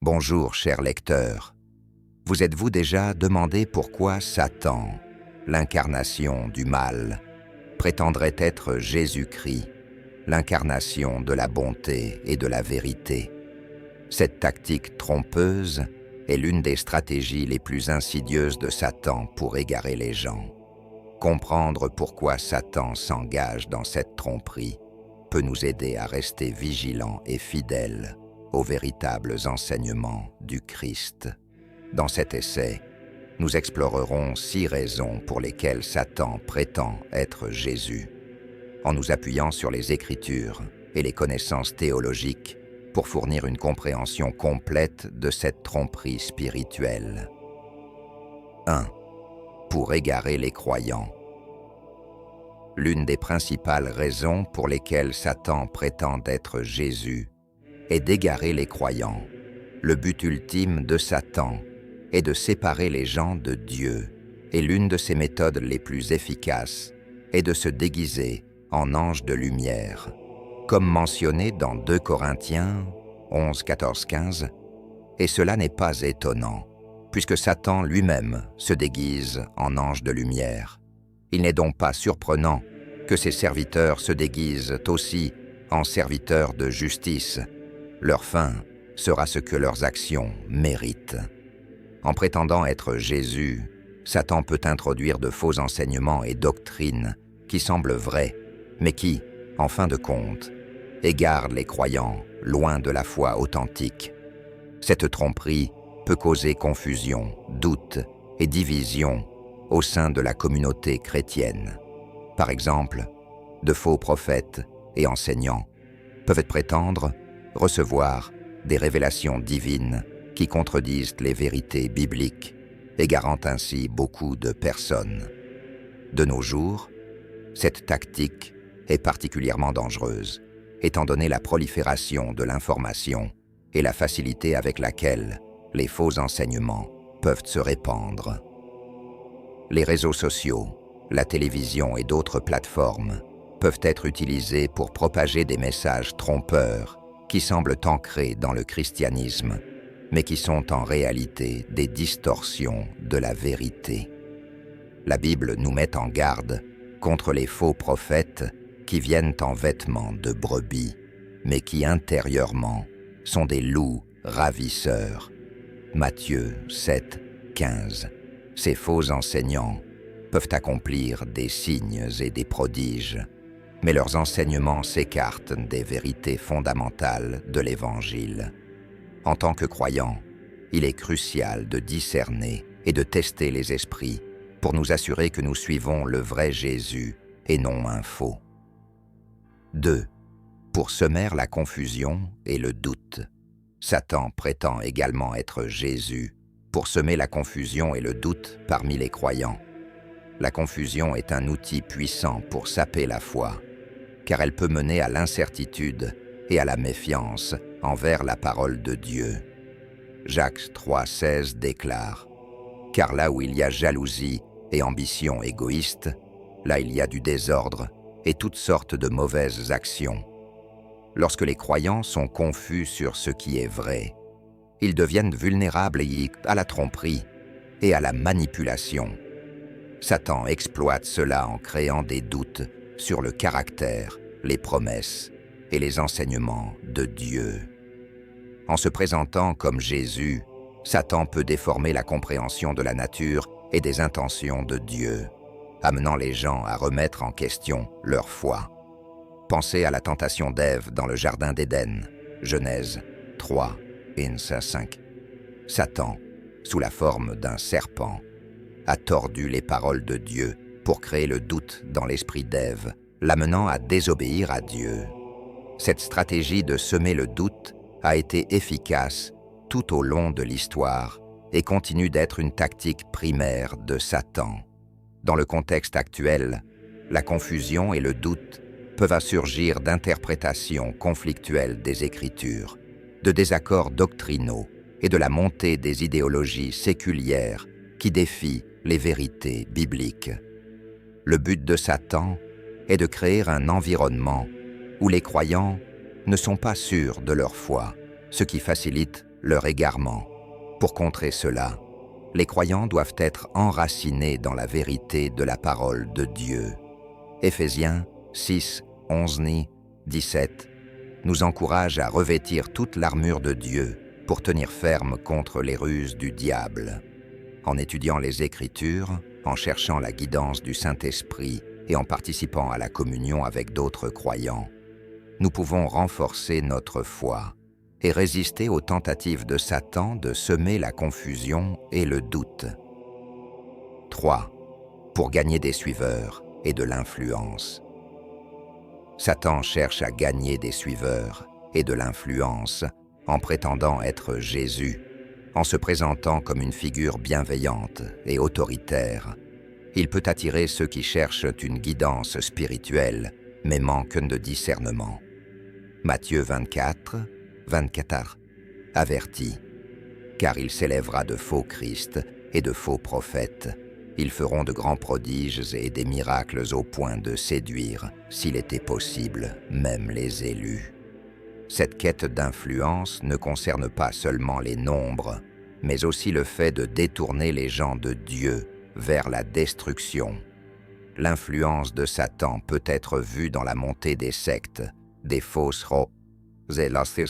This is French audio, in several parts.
Bonjour, chers lecteurs. Vous êtes-vous déjà demandé pourquoi Satan, l'incarnation du mal, prétendrait être Jésus-Christ, l'incarnation de la bonté et de la vérité? Cette tactique trompeuse est l'une des stratégies les plus insidieuses de Satan pour égarer les gens. Comprendre pourquoi Satan s'engage dans cette tromperie peut nous aider à rester vigilants et fidèles aux véritables enseignements du Christ. Dans cet essai, nous explorerons 6 raisons pour lesquelles Satan prétend être Jésus, en nous appuyant sur les Écritures et les connaissances théologiques pour fournir une compréhension complète de cette tromperie spirituelle. 1. Pour égarer les croyants. L'une des principales raisons pour lesquelles Satan prétend être Jésus est d'égarer les croyants. Le but ultime de Satan est de séparer les gens de Dieu, et l'une de ses méthodes les plus efficaces est de se déguiser en ange de lumière. Comme mentionné dans 2 Corinthiens 11, 14, 15, et cela n'est pas étonnant, puisque Satan lui-même se déguise en ange de lumière. Il n'est donc pas surprenant que ses serviteurs se déguisent aussi en serviteurs de justice. Leur fin sera ce que leurs actions méritent. En prétendant être Jésus, Satan peut introduire de faux enseignements et doctrines qui semblent vrais, mais qui, en fin de compte, égarent les croyants loin de la foi authentique. Cette tromperie peut causer confusion, doute et division au sein de la communauté chrétienne. Par exemple, de faux prophètes et enseignants peuvent prétendre recevoir des révélations divines qui contredisent les vérités bibliques, égarant ainsi beaucoup de personnes. De nos jours, cette tactique est particulièrement dangereuse, étant donné la prolifération de l'information et la facilité avec laquelle les faux enseignements peuvent se répandre. Les réseaux sociaux, la télévision et d'autres plateformes peuvent être utilisés pour propager des messages trompeurs qui semblent ancrés dans le christianisme, mais qui sont en réalité des distorsions de la vérité. La Bible nous met en garde contre les faux prophètes qui viennent en vêtements de brebis, mais qui intérieurement sont des loups ravisseurs. Matthieu 7, 15. Ces faux enseignants peuvent accomplir des signes et des prodiges, mais leurs enseignements s'écartent des vérités fondamentales de l'Évangile. En tant que croyants, il est crucial de discerner et de tester les esprits pour nous assurer que nous suivons le vrai Jésus et non un faux. 2. Pour semer la confusion et le doute. Satan prétend également être Jésus pour semer la confusion et le doute parmi les croyants. La confusion est un outil puissant pour saper la foi, car elle peut mener à l'incertitude et à la méfiance envers la parole de Dieu. Jacques 3,16 déclare « Car là où il y a jalousie et ambition égoïste, là il y a du désordre et toutes sortes de mauvaises actions. » Lorsque les croyants sont confus sur ce qui est vrai, ils deviennent vulnérables à la tromperie et à la manipulation. Satan exploite cela en créant des doutes sur le caractère, les promesses et les enseignements de Dieu. En se présentant comme Jésus, Satan peut déformer la compréhension de la nature et des intentions de Dieu, amenant les gens à remettre en question leur foi. Pensez à la tentation d'Ève dans le jardin d'Éden, Genèse 3, 1-5. Satan, sous la forme d'un serpent, a tordu les paroles de Dieu pour créer le doute dans l'esprit d'Ève, l'amenant à désobéir à Dieu. Cette stratégie de semer le doute a été efficace tout au long de l'histoire et continue d'être une tactique primaire de Satan. Dans le contexte actuel, la confusion et le doute peuvent surgir d'interprétations conflictuelles des Écritures, de désaccords doctrinaux et de la montée des idéologies séculières qui défient les vérités bibliques. Le but de Satan est de créer un environnement où les croyants ne sont pas sûrs de leur foi, ce qui facilite leur égarement. Pour contrer cela, les croyants doivent être enracinés dans la vérité de la parole de Dieu. Éphésiens 6, 11-17 nous encourage à revêtir toute l'armure de Dieu pour tenir ferme contre les ruses du diable. En étudiant les Écritures, en cherchant la guidance du Saint-Esprit et en participant à la communion avec d'autres croyants, nous pouvons renforcer notre foi et résister aux tentatives de Satan de semer la confusion et le doute. 3. Pour gagner des suiveurs et de l'influence. Satan cherche à gagner des suiveurs et de l'influence en prétendant être Jésus, en se présentant comme une figure bienveillante et autoritaire. Il peut attirer ceux qui cherchent une guidance spirituelle, mais manquent de discernement. Matthieu 24, 24 avertit, car il s'élèvera de faux Christ et de faux prophètes. Ils feront de grands prodiges et des miracles au point de séduire, s'il était possible, même les élus. Cette quête d'influence ne concerne pas seulement les nombres, mais aussi le fait de détourner les gens de Dieu vers la destruction. L'influence de Satan peut être vue dans la montée des sectes, des fausses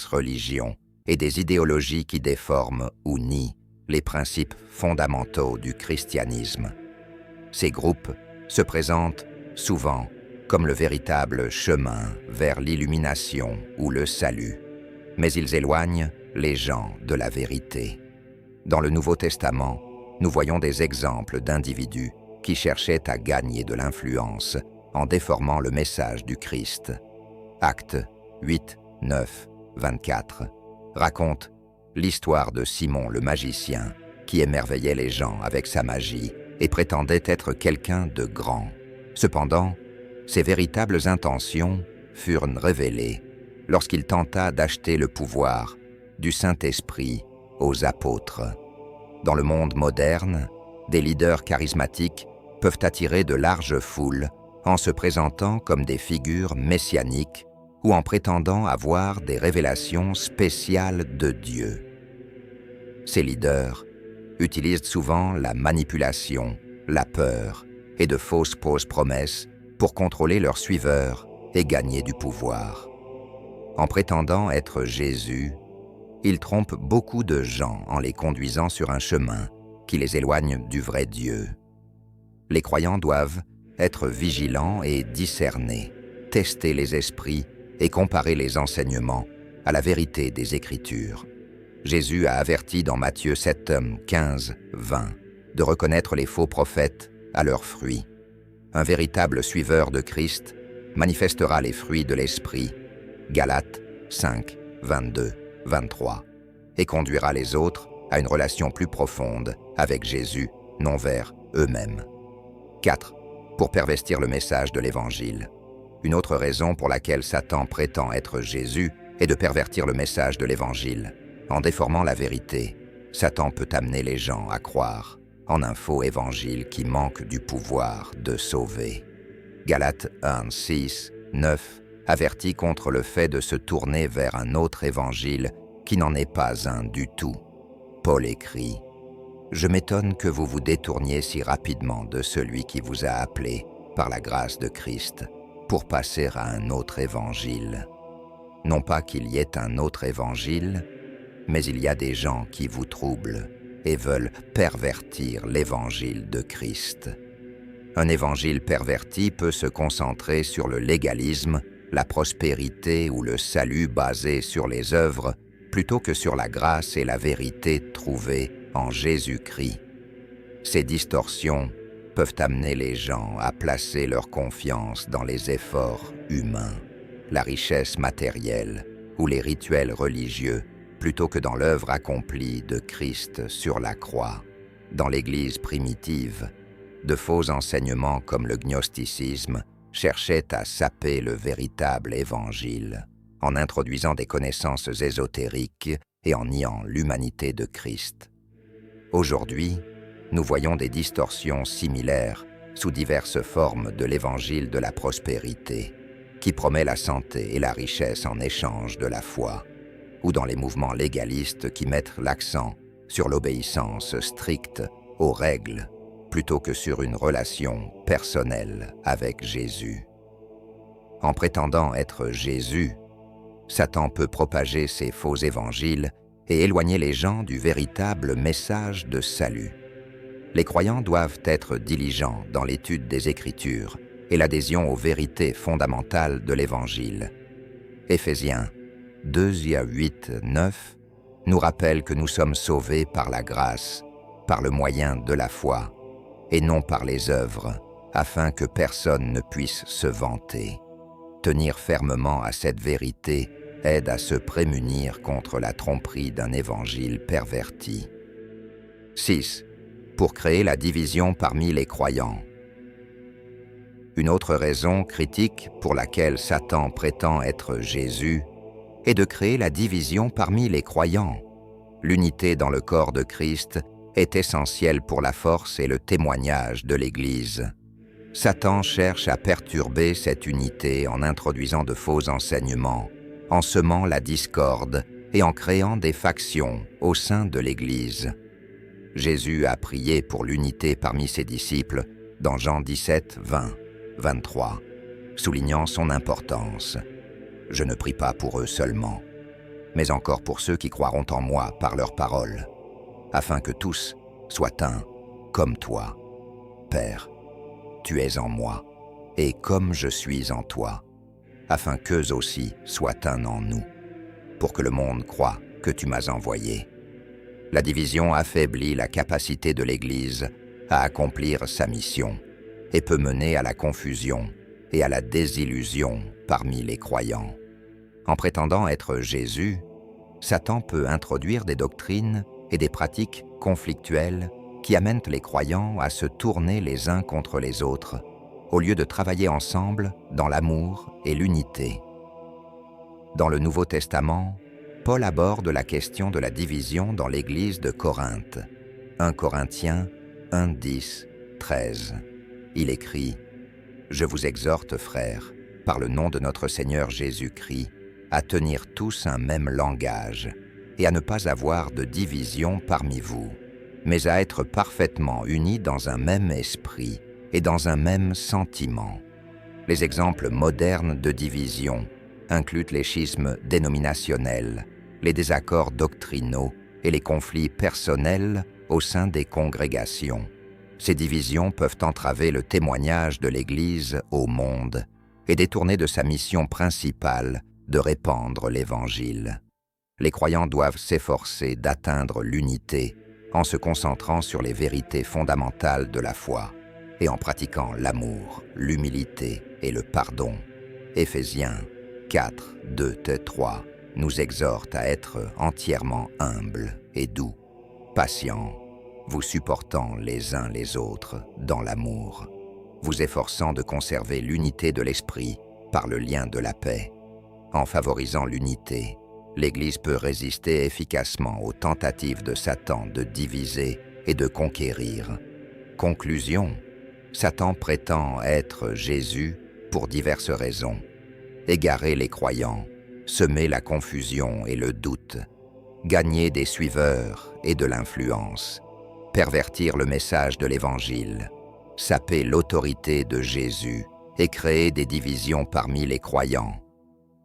religions et des idéologies qui déforment ou nient les principes fondamentaux du christianisme. Ces groupes se présentent souvent comme le véritable chemin vers l'illumination ou le salut, mais ils éloignent les gens de la vérité. Dans le Nouveau Testament, nous voyons des exemples d'individus qui cherchaient à gagner de l'influence en déformant le message du Christ. Actes 8, 9, 24 raconte l'histoire de Simon le magicien qui émerveillait les gens avec sa magie et prétendait être quelqu'un de grand. Cependant, ses véritables intentions furent révélées lorsqu'il tenta d'acheter le pouvoir du Saint-Esprit aux apôtres. Dans le monde moderne, des leaders charismatiques peuvent attirer de larges foules en se présentant comme des figures messianiques ou en prétendant avoir des révélations spéciales de Dieu. Ces leaders utilisent souvent la manipulation, la peur et de fausses promesses pour contrôler leurs suiveurs et gagner du pouvoir. En prétendant être Jésus, ils trompent beaucoup de gens en les conduisant sur un chemin qui les éloigne du vrai Dieu. Les croyants doivent être vigilants et discerner, tester les esprits et comparer les enseignements à la vérité des Écritures. Jésus a averti dans Matthieu 7, 15, 20 de reconnaître les faux prophètes à leurs fruits. Un véritable suiveur de Christ manifestera les fruits de l'Esprit, Galates 5, 22, 23, et conduira les autres à une relation plus profonde avec Jésus, non vers eux-mêmes. 4. Pour pervertir le message de l'Évangile. Une autre raison pour laquelle Satan prétend être Jésus est de pervertir le message de l'Évangile. En déformant la vérité, Satan peut amener les gens à croire en un faux évangile qui manque du pouvoir de sauver. Galates 1, 6, 9 avertit contre le fait de se tourner vers un autre évangile qui n'en est pas un du tout. Paul écrit « Je m'étonne que vous vous détourniez si rapidement de celui qui vous a appelé, par la grâce de Christ, pour passer à un autre évangile. Non pas qu'il y ait un autre évangile, mais il y a des gens qui vous troublent et veulent pervertir l'évangile de Christ. Un évangile perverti peut se concentrer sur le légalisme, la prospérité ou le salut basé sur les œuvres, plutôt que sur la grâce et la vérité trouvées en Jésus-Christ. Ces distorsions peuvent amener les gens à placer leur confiance dans les efforts humains, la richesse matérielle ou les rituels religieux, plutôt que dans l'œuvre accomplie de Christ sur la croix. Dans l'Église primitive, de faux enseignements comme le gnosticisme cherchaient à saper le véritable évangile, en introduisant des connaissances ésotériques et en niant l'humanité de Christ. Aujourd'hui, nous voyons des distorsions similaires sous diverses formes de l'évangile de la prospérité, qui promet la santé et la richesse en échange de la foi. ou dans les mouvements légalistes qui mettent l'accent sur l'obéissance stricte aux règles plutôt que sur une relation personnelle avec Jésus. En prétendant être Jésus, Satan peut propager ses faux évangiles et éloigner les gens du véritable message de salut. Les croyants doivent être diligents dans l'étude des Écritures et l'adhésion aux vérités fondamentales de l'Évangile. Éphésiens 2:8-9 nous rappelle que nous sommes sauvés par la grâce, par le moyen de la foi, et non par les œuvres, afin que personne ne puisse se vanter. Tenir fermement à cette vérité aide à se prémunir contre la tromperie d'un évangile perverti. 6. Pour créer la division parmi les croyants. Une autre raison critique pour laquelle Satan prétend être Jésus est de créer la division parmi les croyants. L'unité dans le corps de Christ est essentielle pour la force et le témoignage de l'Église. Satan cherche à perturber cette unité en introduisant de faux enseignements, en semant la discorde et en créant des factions au sein de l'Église. Jésus a prié pour l'unité parmi ses disciples dans Jean 17, 20, 23, soulignant son importance. « Je ne prie pas pour eux seulement, mais encore pour ceux qui croiront en moi par leur parole, afin que tous soient un, comme toi. Père, tu es en moi, et comme je suis en toi, afin qu'eux aussi soient un en nous, pour que le monde croie que tu m'as envoyé. » La division affaiblit la capacité de l'Église à accomplir sa mission et peut mener à la confusion et à la désillusion parmi les croyants. En prétendant être Jésus, Satan peut introduire des doctrines et des pratiques conflictuelles qui amènent les croyants à se tourner les uns contre les autres, au lieu de travailler ensemble dans l'amour et l'unité. Dans le Nouveau Testament, Paul aborde la question de la division dans l'Église de Corinthe. 1 Corinthiens 1, 10, 13. Il écrit « Je vous exhorte, frères, par le nom de notre Seigneur Jésus-Christ, à tenir tous un même langage et à ne pas avoir de division parmi vous, mais à être parfaitement unis dans un même esprit et dans un même sentiment. » Les exemples modernes de division incluent les schismes dénominationnels, les désaccords doctrinaux et les conflits personnels au sein des congrégations. Ces divisions peuvent entraver le témoignage de l'Église au monde et détourner de sa mission principale de répandre l'Évangile. Les croyants doivent s'efforcer d'atteindre l'unité en se concentrant sur les vérités fondamentales de la foi et en pratiquant l'amour, l'humilité et le pardon. Éphésiens 4, 2-3 nous exhorte à être entièrement humbles et doux, patients, vous supportant les uns les autres dans l'amour, vous efforçant de conserver l'unité de l'esprit par le lien de la paix. En favorisant l'unité, l'Église peut résister efficacement aux tentatives de Satan de diviser et de conquérir. Conclusion, Satan prétend être Jésus pour diverses raisons. Égarer les croyants, semer la confusion et le doute, gagner des suiveurs et de l'influence, pervertir le message de l'Évangile, saper l'autorité de Jésus et créer des divisions parmi les croyants.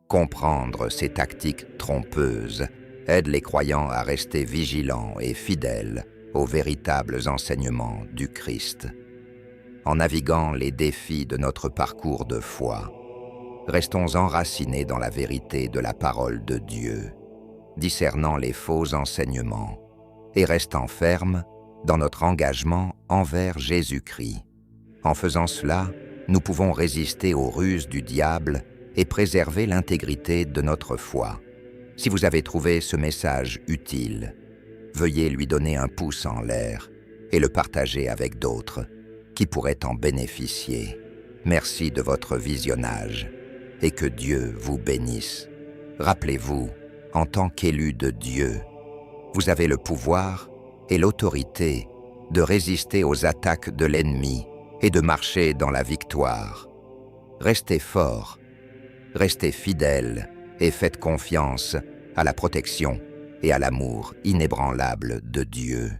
Comprendre ces tactiques trompeuses aide les croyants à rester vigilants et fidèles aux véritables enseignements du Christ. En naviguant les défis de notre parcours de foi, restons enracinés dans la vérité de la parole de Dieu, discernant les faux enseignements et restant fermes dans notre engagement envers Jésus-Christ. En faisant cela, nous pouvons résister aux ruses du diable et préserver l'intégrité de notre foi. Si vous avez trouvé ce message utile, veuillez lui donner un pouce en l'air et le partager avec d'autres qui pourraient en bénéficier. Merci de votre visionnage et que Dieu vous bénisse. Rappelez-vous, en tant qu'élu de Dieu, vous avez le pouvoir et l'autorité de résister aux attaques de l'ennemi et de marcher dans la victoire. Restez forts, restez fidèles et faites confiance à la protection et à l'amour inébranlable de Dieu.